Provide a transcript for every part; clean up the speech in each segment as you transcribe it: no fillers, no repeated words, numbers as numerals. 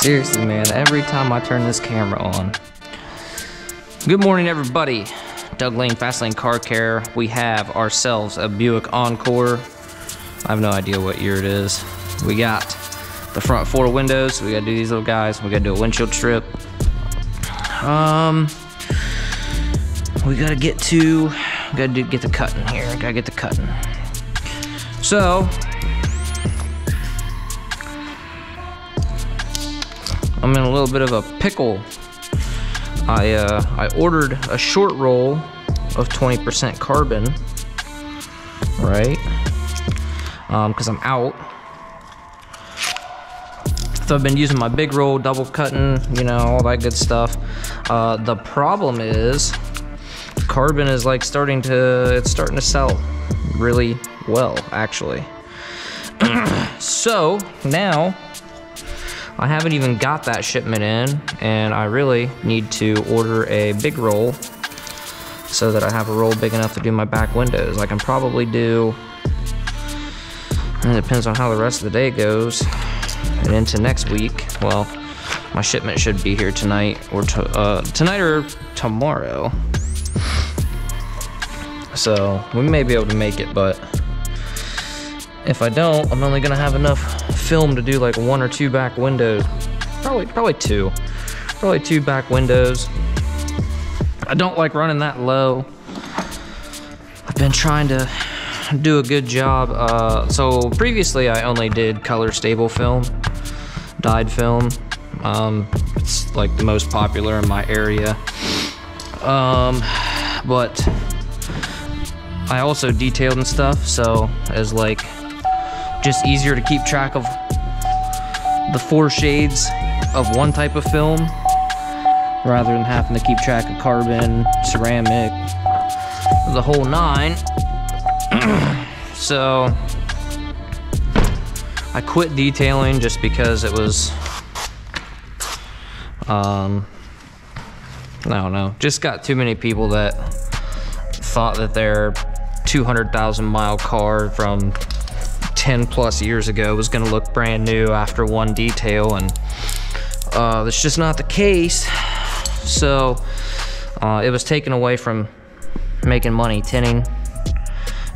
Seriously, man, every time I turn this camera on. Good morning, everybody. Doug Lane, Fast Lane Car Care. We have ourselves a Buick Encore. I have no idea what year it is. We got the front 4 windows. We gotta do these little guys. We gotta do a windshield strip. We gotta get the cutting here. Gotta get the cutting. So, I'm in a little bit of a pickle. I ordered a short roll of 20% carbon, right? Because I'm out. So I've been using my big roll, double cutting, you know, all that good stuff. The problem is, carbon is like starting to sell really well, actually. So now, I haven't even got that shipment in, and I really need to order a big roll so that I have a roll big enough to do my back windows. I can probably do, and it depends on how the rest of the day goes, and into next week. Well, my shipment should be here tonight or tomorrow. So we may be able to make it, but if I don't, I'm only gonna have enough film to do like 1 or 2 back windows. Probably two back windows. I don't like running that low. I've been trying to do a good job. So previously I only did color stable film, dyed film. It's like the most popular in my area. But I also detailed and stuff, so it's like just easier to keep track of the 4 shades of one type of film rather than having to keep track of carbon, ceramic, the whole 9. So I quit detailing just because it was I don't know, just got too many people that thought that their 200,000 mile car from 10+ years ago was gonna look brand new after one detail, and that's just not the case. So it was taken away from making money tinting,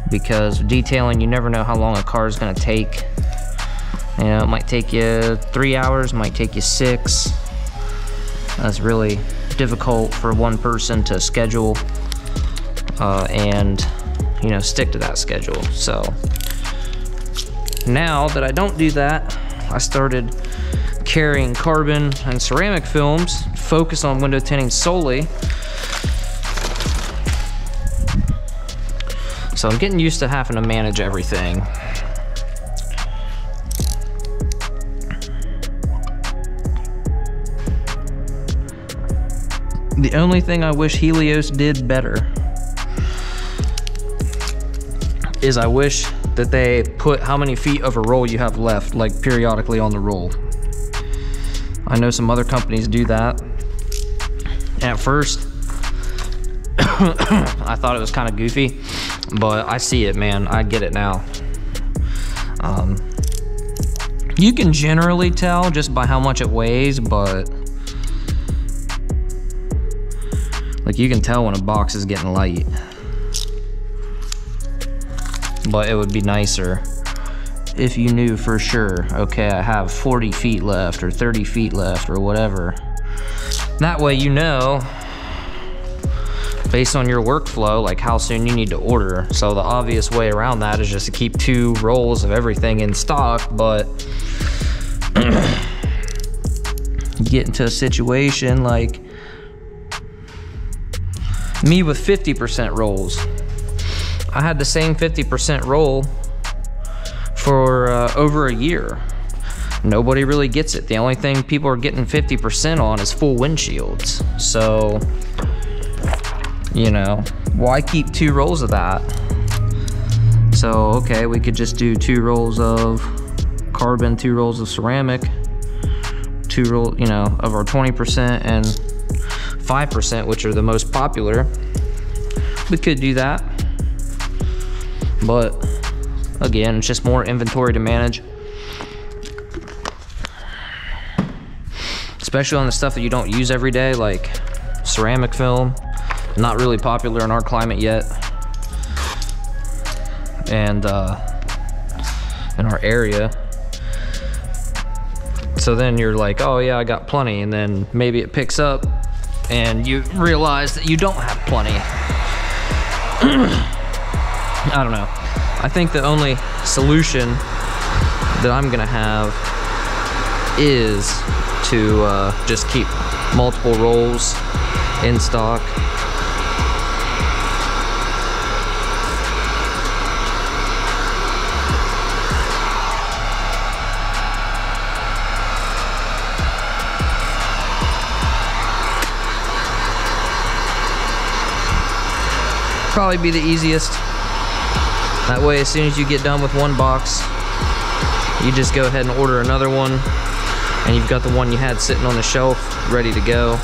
because detailing, you never know how long a car is gonna take. You know, it might take you 3 hours, might take you 6. That's really difficult for one person to schedule and, you know, stick to that schedule. So now that I don't do that, I started carrying carbon and ceramic films, focus on window tinting solely. So I'm getting used to having to manage everything. The only thing I wish Helios did better is I wish that they put how many feet of a roll you have left, like periodically on the roll. I know some other companies do that. At first, I thought it was kind of goofy, but I see it, man. I get it now. You can generally tell just by how much it weighs, but like you can tell when a box is getting light. But it would be nicer if you knew for sure, okay, I have 40 feet left or 30 feet left or whatever. That way you know, based on your workflow, like how soon you need to order. So the obvious way around that is just to keep 2 rolls of everything in stock, but you get into a situation like me with 50% rolls. I had the same 50% roll for over a year. Nobody really gets it. The only thing people are getting 50% on is full windshields. So, you know, why keep 2 rolls of that? So, okay, we could just do 2 rolls of carbon, 2 rolls of ceramic, 2 rolls, you know, of our 20% and 5%, which are the most popular. We could do that. But again, it's just more inventory to manage. especially on the stuff that you don't use every day, like ceramic film. Not really popular in our climate yet, and in our area. So then you're like, oh yeah, I got plenty, and then maybe it picks up and you realize that you don't have plenty. I don't know. I think the only solution that I'm gonna have is to just keep multiple rolls in stock. Probably be the easiest. That way, as soon as you get done with one box, you just go ahead and order another one, and you've got the one you had sitting on the shelf ready to go.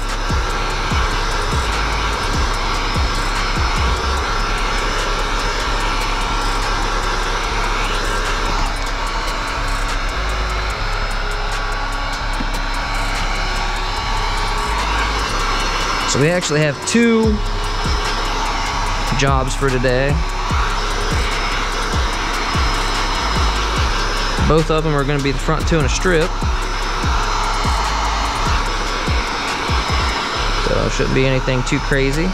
So we actually have 2 jobs for today. Both of them are going to be the front 2 in a strip. So it shouldn't be anything too crazy.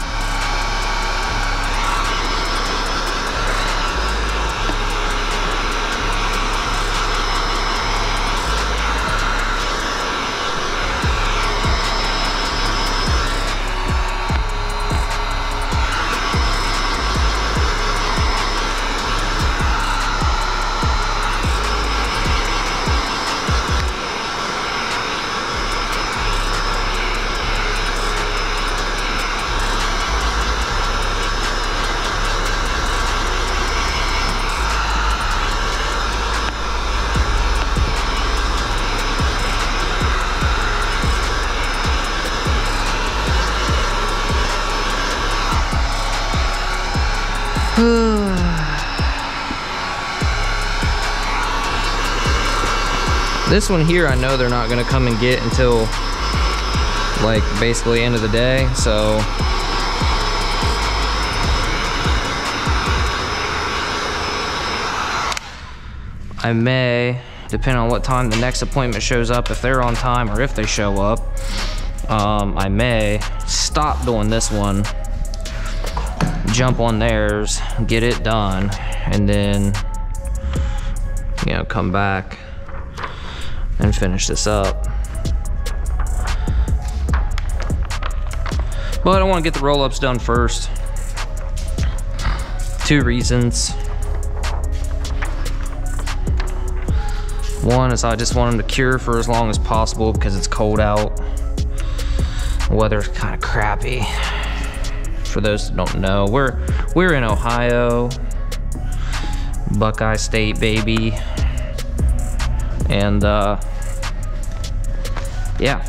This one here, I know they're not gonna come and get until like basically end of the day, so I may, depending on what time the next appointment shows up, if they're on time or if they show up, I may stop doing this one, jump on theirs, get it done, and then, you know, come back and finish this up. But I want to get the roll-ups done first. 2 reasons. One is I just want them to cure for as long as possible because it's cold out. The weather's kind of crappy. For those that don't know, we're in Ohio, Buckeye State, baby. And yeah,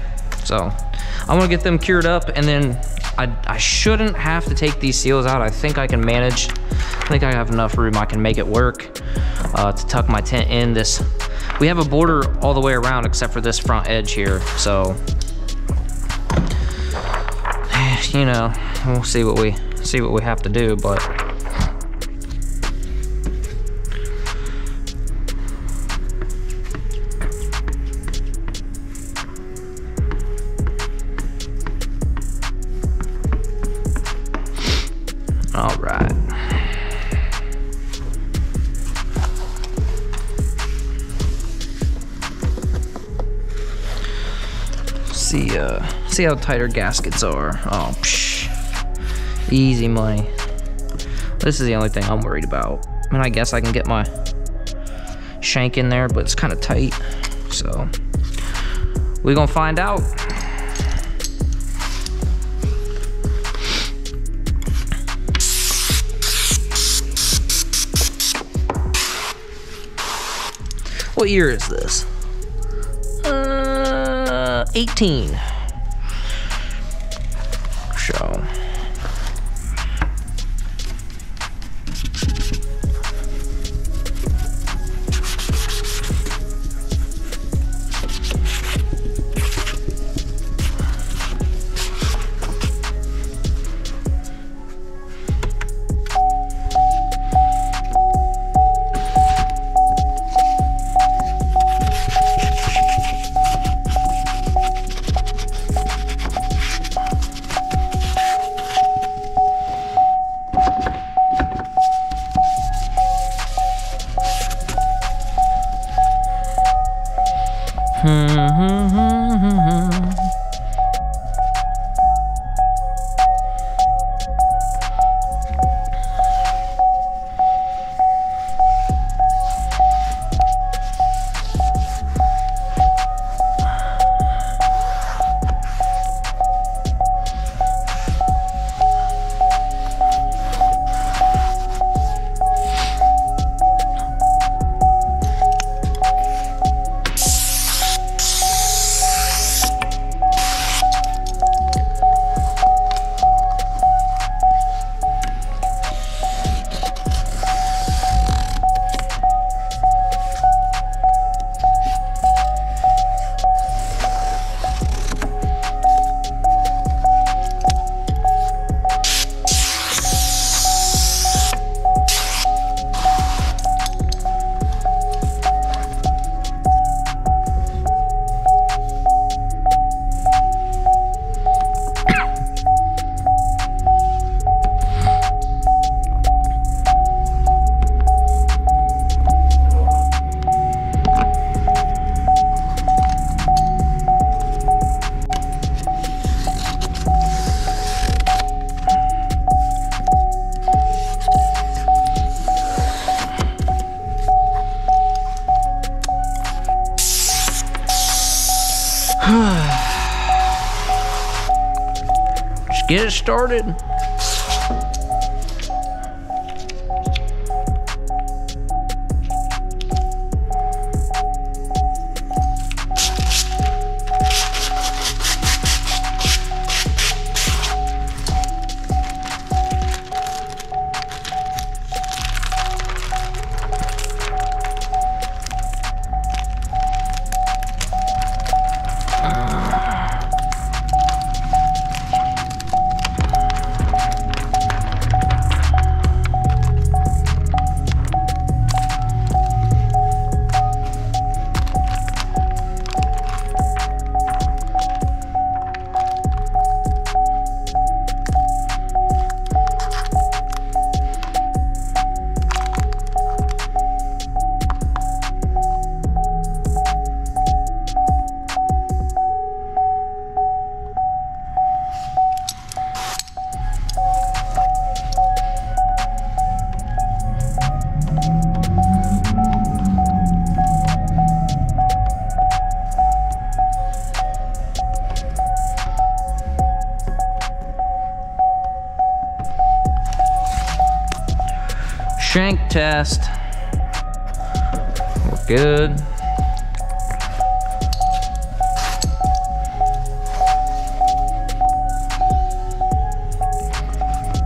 so I want to get them cured up, and then I shouldn't have to take these seals out. I think I can manage. I think I have enough room. I can make it work to tuck my tent in. We have a border all the way around except for this front edge here, so you know, we'll see what we have to do, but all right. See how tight our gaskets are. Oh, psh. Easy money. This is the only thing I'm worried about. I mean, I guess I can get my shank in there, but it's kind of tight. So we're gonna find out. What year is this? 18. So started. Shank test. We're good.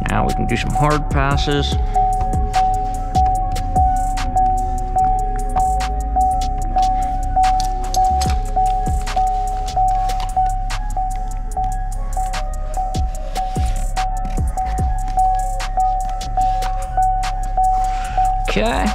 Now we can do some hard passes. Okay.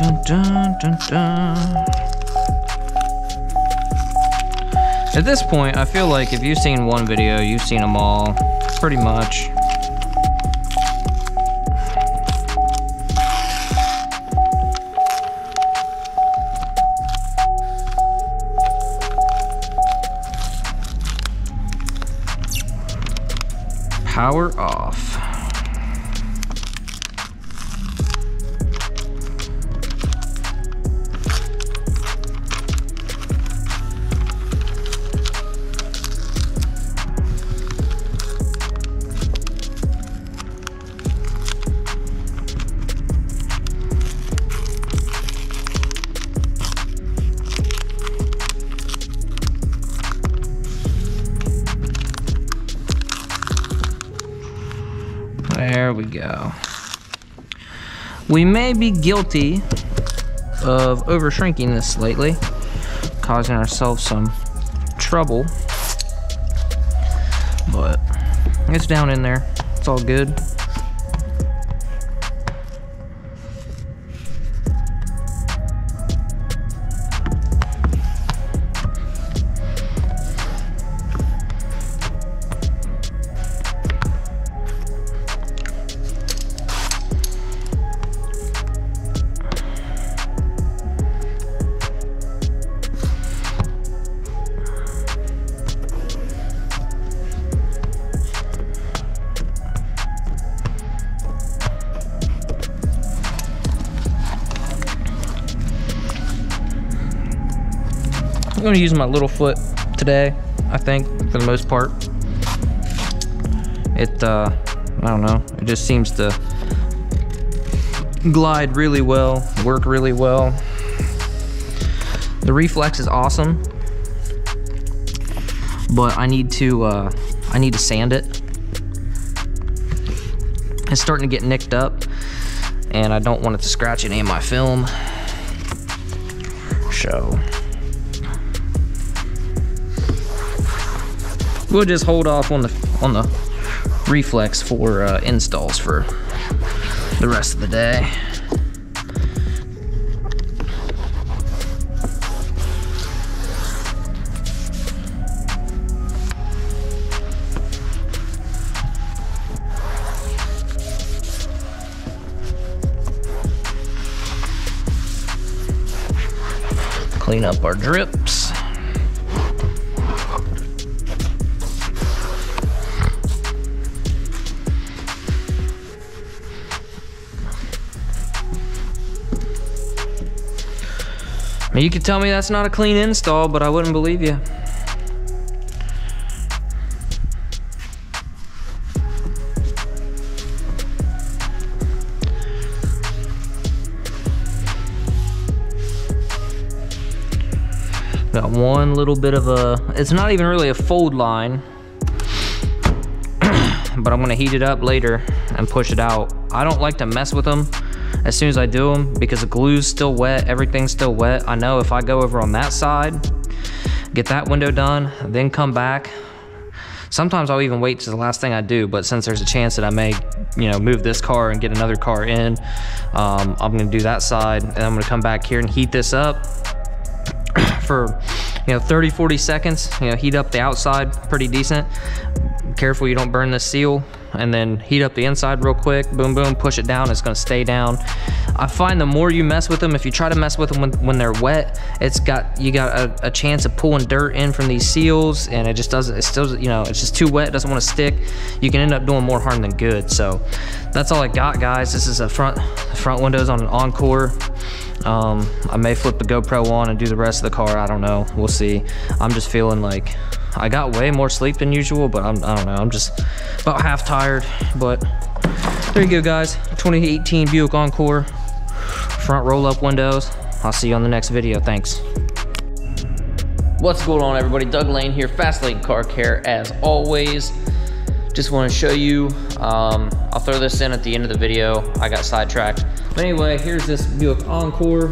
Dun, dun, dun, dun. At this point, I feel like if you've seen one video, you've seen them all, pretty much. Power off. There we go. We may be guilty of over shrinking this slightly, causing ourselves some trouble, but it's down in there. It's all good. I'm going to use my little foot today, I think, for the most part. It, I don't know, it just seems to glide really well, work really well. The reflex is awesome, but I need to sand it. It's starting to get nicked up, and I don't want it to scratch any of my film. show. We'll just hold off on the reflex for installs for the rest of the day. Clean up our drips. I mean, you could tell me that's not a clean install, but I wouldn't believe you. Got one little bit of a, it's not even really a fold line, but I'm gonna heat it up later and push it out. I don't like to mess with them as soon as I do them because the glue's still wet, everything's still wet. I know if I go over on that side, get that window done, then come back. Sometimes I'll even wait to the last thing I do, but since there's a chance that I may, you know, move this car and get another car in, I'm gonna do that side, and I'm gonna come back here and heat this up for, you know, 30-40 seconds. You know, heat up the outside pretty decent. Careful you don't burn the seal, and then heat up the inside real quick. Boom, boom, push it down. It's gonna stay down. I find the more you mess with them, if you try to mess with them when they're wet, you got a chance of pulling dirt in from these seals, and it just doesn't, it's still, you know, it's just too wet, it doesn't want to stick. You can end up doing more harm than good. So that's all I got, guys. This is a front windows on an Encore. I may flip the GoPro on and do the rest of the car. I don't know, we'll see. I'm just feeling like I got way more sleep than usual, but I don't know, I'm just about half tired. But there you go, guys. 2018 Buick Encore, front roll-up windows. I'll see you on the next video. Thanks. What's going on, everybody? Doug Lane here, Fast Lane Car Care, as always. Just want to show you, I'll throw this in at the end of the video. I got sidetracked. But anyway, here's this Buick Encore.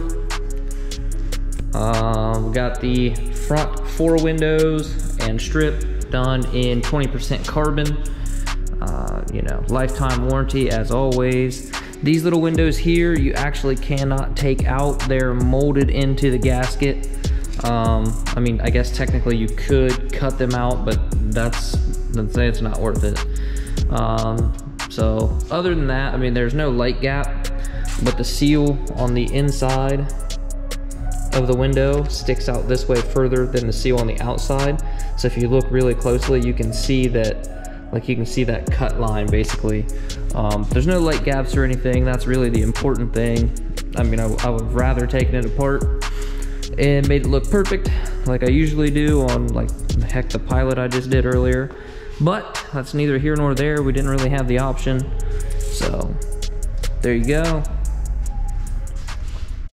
We got the front 4 windows and strip done in 20% carbon. You know, lifetime warranty as always. These little windows here, you actually cannot take out. They're molded into the gasket. I mean, I guess technically you could cut them out, but let's say it's not worth it. So other than that, I mean, there's no light gap, but the seal on the inside of the window sticks out this way further than the seal on the outside. So if you look really closely, you can see that, like, you can see that cut line basically. There's no light gaps or anything. That's really the important thing. I mean, I would rather taken it apart and made it look perfect like I usually do on, like, heck, the Pilot I just did earlier. But that's neither here nor there. We didn't really have the option. So there you go.